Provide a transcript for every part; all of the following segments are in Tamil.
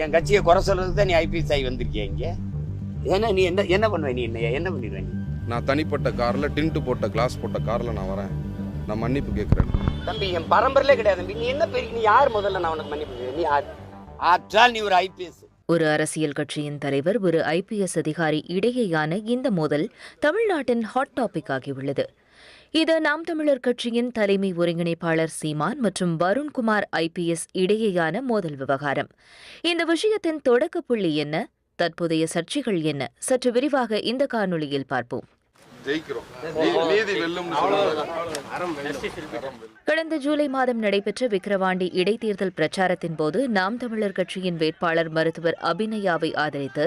என் கட்சியை குறை சொல்றதுக்கு தான் நீ ஐபிஎஸ் ஆகி வந்திருக்கிய இங்க. ஏன்னா நீ என்ன பண்ணுவ? நீ என்ன பண்ணிடுவ? நீ நான் தனிப்பட்ட கார்ல டின்ட்டு போட்ட கிளாஸ் போட்ட கார்ல நான் வரேன். நான் மன்னிப்பு கேட்கிறேன். தம்பி, என் பரம்பரையிலே கிடையாது தம்பி. நீ என்ன பெரிய, நீ யார் முதல்ல நான் உனக்கு மன்னிப்பு? நீ ஆற்றால் நீ ஒரு ஐபிஎஸ். ஒரு அரசியல் கட்சியின் தலைவர், ஒரு ஐபிஎஸ் அதிகாரி இடையேயான இந்த மோதல் தமிழ்நாட்டின் ஹாட் டாபிக் ஆகியுள்ளது. இது நாம் தமிழர் கட்சியின் தலைமை ஒருங்கிணைப்பாளர் சீமான் மற்றும் வருண்குமார் ஐபிஎஸ் இடையேயான மோதல் விவகாரம். இந்த விஷயத்தின் தொடக்க புள்ளி என்ன, தற்போதைய சர்ச்சைகள் என்ன, சற்று விரிவாக இந்த காணொளியில் பார்ப்போம். கடந்த ஜூலை மாதம் நடைபெற்ற விக்கிரவாண்டி இடைத்தேர்தல் பிரச்சாரத்தின் போது நாம் தமிழர் கட்சியின் வேட்பாளர் மருத்துவர் அபிநயாவை ஆதரித்து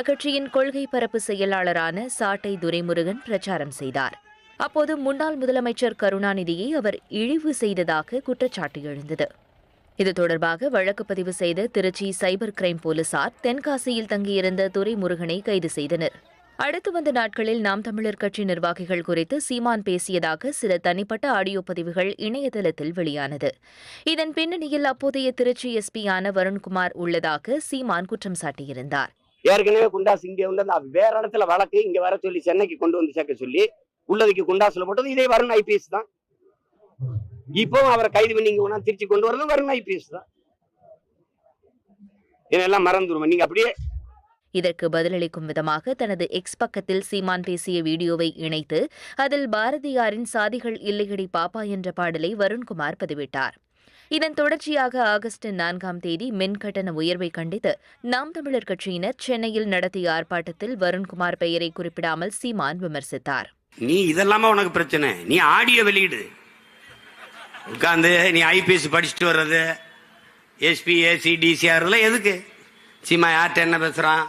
அக்கட்சியின் கொள்கை பரப்பு செயலாளரான சாட்டை துரைமுருகன் பிரச்சாரம் செய்தார். அப்போது முன்னாள் முதலமைச்சர் கருணாநிதியை அவர் இழிவு செய்ததாக குற்றச்சாட்டு எழுந்தது. இது தொடர்பாக வழக்கு பதிவு செய்த திருச்சி சைபர் கிரைம் போலீசார் தென்காசியில் தங்கியிருந்த துரைமுருகனை கைது செய்தனர். அடுத்து வந்த நாட்களில் நாம் தமிழர் கட்சி நிர்வாகிகள் குறித்து சீமான் பேசியதாக சில தனிப்பட்ட ஆடியோ பதிவுகள் இணையதளத்தில் வெளியானது. இதன் பின்னணியில் அப்போதைய திருச்சி எஸ்பியான வருண்குமார் உள்ளதாக சீமான் குற்றம் சாட்டியிருந்தார். ஏற்கனவே குண்டாஸ் இங்கே உள்ள வேற இடத்துல வழக்கு இங்க வர சொல்லி சென்னைக்கு கொண்டு வந்து சேர்க்க சொல்லி உள்ளதுக்கு குண்டாசுல போட்டது இதே வருண் ஐபிஎஸ் தான். இப்போ அவரை கைது பண்ணி இங்க திருச்சி கொண்டு வரது வருண் ஐபிஎஸ் தான். இதெல்லாம் மறந்துருவோம் நீங்க அப்படியே. இதற்கு பதிலளிக்கும் விதமாக தனது எக்ஸ் பக்கத்தில் சீமான் பேசிய வீடியோவை இணைத்து அதில் பாரதியாரின் சாதிகள் இல்லையடி பாப்பா என்ற பாடலை வருண்குமார் பதிவிட்டார். இதன் தொடர்ச்சியாக ஆகஸ்ட் 4ஆம் தேதி மின் கட்டண உயர்வை கண்டித்து நாம் தமிழர் கட்சியினர் சென்னையில் நடத்திய ஆர்ப்பாட்டத்தில் வருண்குமார் பெயரை குறிப்பிடாமல் சீமான் விமர்சித்தார். நீ இதெல்லாம உனக்கு பிரச்சனை? நீ ஆடியோ வெளியிடு, உட்கார்ந்து நீ ஐபிஎஸ் படிச்சுட்டு வர்றது, எஸ்பி ஏசி டிசிஆர் எதுக்கு? சீமா யார்கிட்ட என்ன பேசுறான்?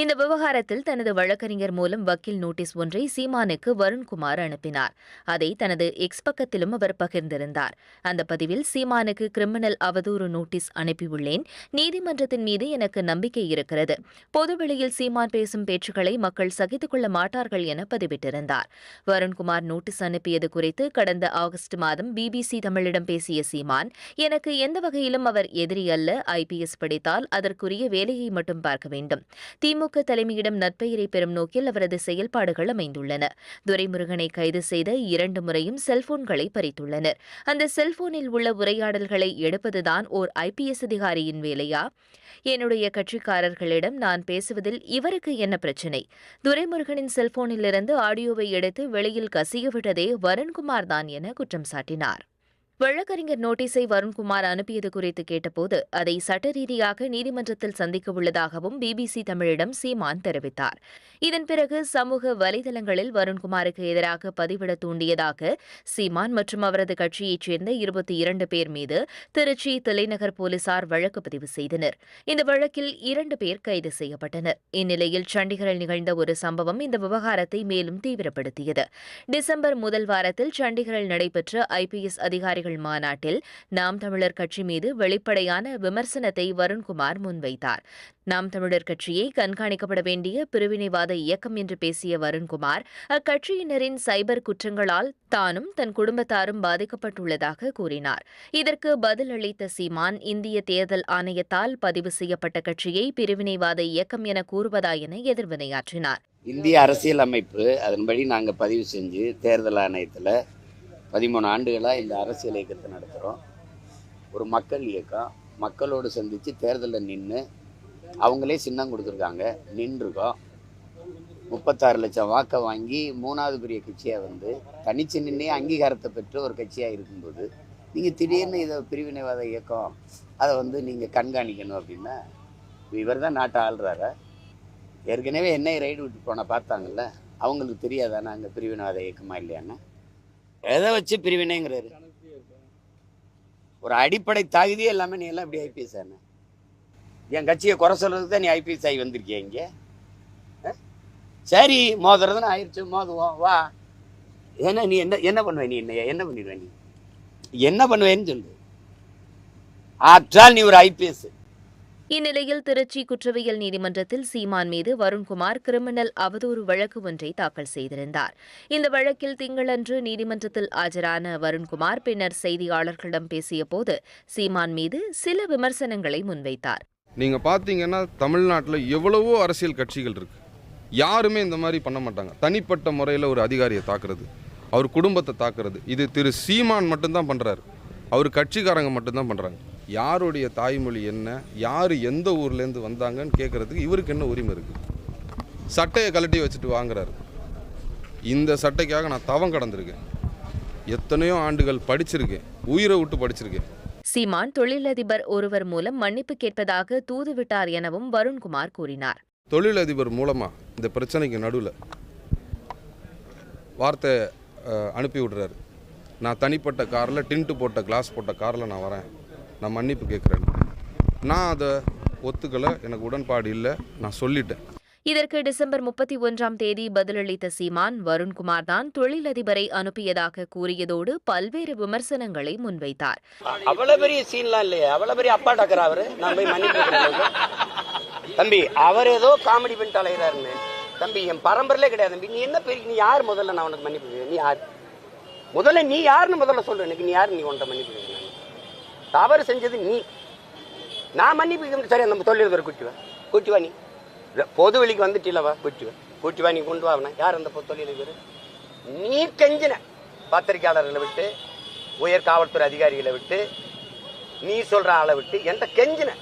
இந்த விவகாரத்தில் தனது வழக்கறிஞர் மூலம் வக்கீல் நோட்டீஸ் ஒன்றை சீமானுக்கு வருண்குமார் அனுப்பினார். அதை தனது எக்ஸ் பக்கத்திலும் அவர் பகிர்ந்திருந்தார். அந்த பதிவில் சீமானுக்கு கிரிமினல் அவதூறு நோட்டீஸ் அனுப்பியுள்ளேன். நீதிமன்றத்தின் மீது எனக்கு நம்பிக்கை இருக்கிறது. பொதுவெளியில் சீமான் பேசும் பேச்சுக்களை மக்கள் சகித்துக் கொள்ள மாட்டார்கள் என பதிவிட்டிருந்தார். வருண்குமார் நோட்டீஸ் அனுப்பியது குறித்து கடந்த ஆகஸ்ட் மாதம் பிபிசி தமிழிடம் பேசிய சீமான், எனக்கு எந்த வகையிலும் அவர் எதிரி அல்ல. ஐபிஎஸ் படித்தால் அதற்குரிய வேலையை மட்டும் பார்க்க வேண்டும். திமுக தலைமையிடம் நற்பெயரை பெறும் நோக்கில் அவரது செயல்பாடுகள் அமைந்துள்ளன. துரைமுருகனை கைது செய்த 2 முறையும் செல்போன்களை பறித்துள்ளனர். அந்த செல்போனில் உள்ள உரையாடல்களை எடுப்பதுதான் ஓர் ஐபிஎஸ் அதிகாரியின் வேலையா? என்னுடைய கட்சிக்காரர்களிடம் நான் பேசுவதில் இவருக்கு என்ன பிரச்சினை? துரைமுருகனின் செல்போனிலிருந்து ஆடியோவை எடுத்து வெளியில் கசியவிட்டதே வருண்குமார் தான் என குற்றம் சாட்டினார். வழக்கறிஞர் நோட்டீஸை வருண்குமார் அனுப்பியது குறித்து கேட்டபோது அதை சட்ட ரீதியாக நீதிமன்றத்தில் சந்திக்க உள்ளதாகவும் பிபிசி தமிழிடம் சீமான் தெரிவித்தார். இதன் பிறகு சமூக வலைதளங்களில் வருண்குமாருக்கு எதிராக பதிவிட தூண்டியதாக சீமான் மற்றும் அவரது கட்சியைச் சேர்ந்த 22 பேர் மீது திருச்சி தலைநகர் போலீசார் வழக்கு பதிவு செய்தனர். இந்த வழக்கில் 2 பேர் கைது செய்யப்பட்டனர். இந்நிலையில் சண்டிகரில் நிகழ்ந்த ஒரு சம்பவம் இந்த விவகாரத்தை மேலும் தீவிரப்படுத்தியது. டிசம்பர் முதல் வாரத்தில் சண்டிகரில் நடைபெற்ற ஐபிஎஸ் அதிகாரிகள் மாநாட்டில் நாம் தமிழர் கட்சி மீது வெளிப்படையான விமர்சனத்தை வருண்குமார் முன்வைத்தார். நாம் தமிழர் கட்சியை கண்காணிக்கப்பட வேண்டிய பிரிவினைவாத இயக்கம் என்று பேசிய வருண்குமார், அக்கட்சியினரின் சைபர் குற்றங்களால் தானும் தன் குடும்பத்தாரும் பாதிக்கப்பட்டுள்ளதாக கூறினார். இதற்கு பதிலளித்த சீமான், இந்திய தேர்தல் ஆணையத்தால் பதிவு செய்யப்பட்ட கட்சியை பிரிவினைவாத இயக்கம் என கூறுவதா என எதிர்வினையாற்றினார். இந்திய அரசியல் அமைப்பு அதன்படி நாங்கள் பதிவு செஞ்சு தேர்தல் ஆணையத்தில் 13 ஆண்டுகளாக இந்த அரசியல் இயக்கத்தை நடத்துகிறோம். ஒரு மக்கள் இயக்கம், மக்களோடு சந்தித்து தேர்தலில் நின்று அவங்களே சின்னம் கொடுத்துருக்காங்க, நின்றுருக்கோம். 36 லட்சம் வாக்கை வாங்கி 3வது பெரிய கட்சியாக வந்து தனிச்சு நின்னே அங்கீகாரத்தை பெற்று ஒரு கட்சியாக இருக்கும்போது நீங்கள் திடீர்னு இதை பிரிவினைவாத இயக்கம் அதை வந்து நீங்கள் கண்காணிக்கணும் அப்படின்னா இவர் தான் நாட்டை ஆள்றாரா? ஏற்கனவே என்னை ரைடு விட்டு போன பார்த்தாங்கல்ல, அவங்களுக்கு தெரியாதா நாங்கள் பிரிவினைவாத இயக்கமா இல்லையான்னு? எதை வச்சு பிரிவினைங்கிறாரு? ஒரு அடிப்படை தகுதியே எல்லாமே நீ எல்லாம் இப்படி ஐபிஎஸ் ஆன? என் கட்சியை குறை சொல்றதுக்கு தான் நீ ஐபிஎஸ் ஆகி வந்திருக்கிய இங்க. சரி, மோதுறதுன்னு ஆயிடுச்சு, மோதுவோம் வா. ஏன்னா நீ என்ன பண்ணுவ? நீ என்ன பண்ணிடுவ? நீ என்ன பண்ணுவேன்னு சொல்லு. ஆற்றால் நீ ஒரு ஐபிஎஸ். இந்நிலையில் திருச்சி குற்றவியல் நீதிமன்றத்தில் சீமான் மீது வருண்குமார் கிரிமினல் அவதூறு வழக்கு ஒன்றை தாக்கல் செய்திருந்தார். இந்த வழக்கில் திங்களன்று நீதிமன்றத்தில் ஆஜரான வருண்குமார் பின்னர் செய்தியாளர்களிடம் பேசியபோது சீமான் மீது சில விமர்சனங்களை முன்வைத்தார். நீங்கள் பார்த்தீங்கன்னா தமிழ்நாட்டில் எவ்வளவோ அரசியல் கட்சிகள் இருக்குது. யாருமே இந்த மாதிரி பண்ண மாட்டாங்க. தனிப்பட்ட முறையில் ஒரு அதிகாரியை தாக்குறது, அவர் குடும்பத்தை தாக்குறது, இது திரு சீமான் மட்டும்தான் பண்ணுறாரு. அவர் கட்சிக்காரங்க மட்டும்தான் பண்ணுறாங்க. யாருடைய தாய்மொழி என்ன, யார் எந்த ஊர்லேருந்து வந்தாங்கன்னு கேட்குறதுக்கு இவருக்கு என்ன உரிமை இருக்குது? சட்டையை கழட்டி வச்சுட்டு வாங்குறாரு. இந்த சட்டைக்காக நான் தவம் கடந்திருக்கேன். எத்தனையோ ஆண்டுகள் படிச்சிருக்கேன், உயிரை விட்டு படிச்சிருக்கேன். சீமான் தொழிலதிபர் ஒருவர் மூலம் மன்னிப்பு கேட்பதாக தூதுவிட்டார் எனவும் வருண்குமார் கூறினார். தொழிலதிபர் மூலமாக இந்த பிரச்சனைக்கு நடுவில் வார்த்தை அனுப்பி விடுறாரு. நான் தனிப்பட்ட காரில் டின்ட்டு போட்ட கிளாஸ் போட்ட காரில் நான் வரேன், நான் மன்னிப்பு கேட்குறேன். நான் அதை ஒத்துக்கலை, எனக்கு உடன்பாடு இல்லை, நான் சொல்லிட்டேன். இதற்கு டிசம்பர் 31ஆம் தேதி பதிலளித்த சீமான், வருண்குமார் தான் தொழிலதிபரை அனுப்பியதாக கூறியதோடு பல்வேறு விமர்சனங்களை முன்வைத்தார். அவ்வளவு பெரிய சீன்லாம் இல்லையே, அவ்வளவு பெரிய அப்பா டாக்கர் அவரு. நான் போய் மன்னிப்பு தம்பி, அவர் ஏதோ காமெடி பண்ணிட்டு அலைகிறாருன்னு. தம்பி, என் பரம்பரையிலே கிடையாது தம்பி. நீ என்ன பெரிய, நீ யார் முதல்ல? நான் உனக்கு மன்னிப்பு, நீ யார் முதல்ல? நீ யாருன்னு முதல்ல சொல்லு எனக்கு. நீ யாரு? நீ உன்ட்ட மன்னிப்பு தவறு செஞ்சது நீ. நான் மன்னிப்பு சரி, நம்ம தொழிலதிபர் கூட்டி வா. நீ பொது வெளிக்கு வந்துட்டீங்களவா? கூட்டி வா, நீ கொண்டு வா. யார் அந்த தொழிலதிபர்? நீ கெஞ்சின பத்திரிகையாளர்களை விட்டு, உயர் காவல்துறை அதிகாரிகளை விட்டு, நீ சொல்ற ஆளை விட்டு எந்த கெஞ்சின